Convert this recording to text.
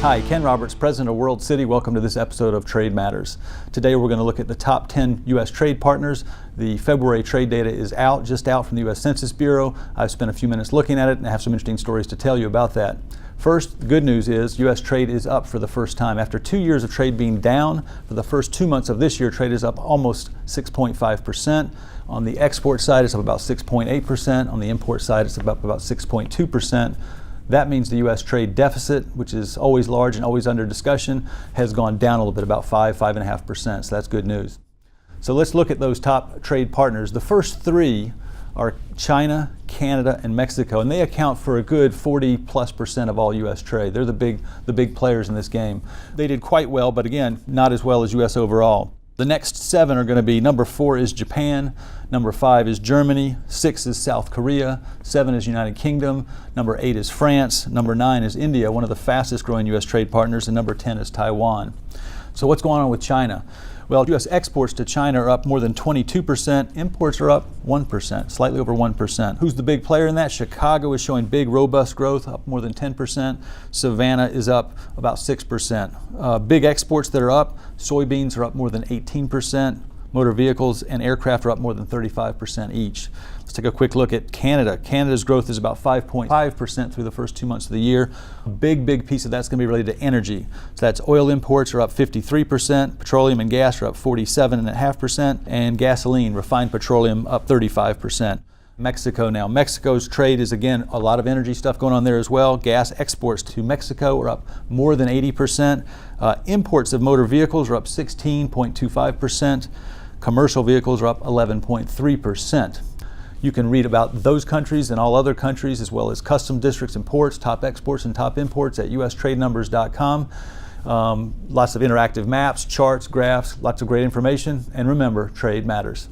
Hi, Ken Roberts, President of World City. Welcome to this episode of Trade Matters. Today we're going to look at the top 10 U.S. trade partners. The February trade data is just out from the U.S. Census Bureau. I've spent a few minutes looking at it and I have some interesting stories to tell you about that. First, the good news is U.S. trade is up for the first time. After 2 years of trade being down, for the first 2 months of this year, trade is up almost 6.5%. On the export side, it's up about 6.8%. On the import side, it's up about 6.2%. That means the U.S. trade deficit, which is always large and always under discussion, has gone down a little bit, about 5.5%. So that's good news. So let's look at those top trade partners. The first three are China, Canada, and Mexico, and they account for a good 40+% of all U.S. trade. They're the big players in this game. They did quite well, but again, not as well as U.S. overall. The next 7 are going to be, number 4 is Japan, number 5 is Germany, 6 is South Korea, 7 is United Kingdom, number 8 is France, number 9 is India, one of the fastest growing U.S. trade partners, and number 10 is Taiwan. So what's going on with China? Well, U.S. exports to China are up more than 22%. Imports are up 1%, slightly over 1%. Who's the big player in that? Chicago is showing big, robust growth, up more than 10%. Savannah is up about 6%. Big exports that are up, soybeans are up more than 18%. Motor vehicles and aircraft are up more than 35% each. Let's take a quick look at Canada. Canada's growth is about 5.5% through the first 2 months of the year. A big piece of that's going to be related to energy. So that's oil imports are up 53%, petroleum and gas are up 47.5%, and gasoline, refined petroleum, up 35%. Mexico now. Mexico's trade is, again, a lot of energy stuff going on there as well. Gas exports to Mexico are up more than 80%. Imports of motor vehicles are up 16.25%. Commercial vehicles are up 11.3%. You can read about those countries and all other countries, as well as custom districts and ports, top exports and top imports at ustradenumbers.com. Lots of interactive maps, charts, graphs, lots of great information. And remember, trade matters.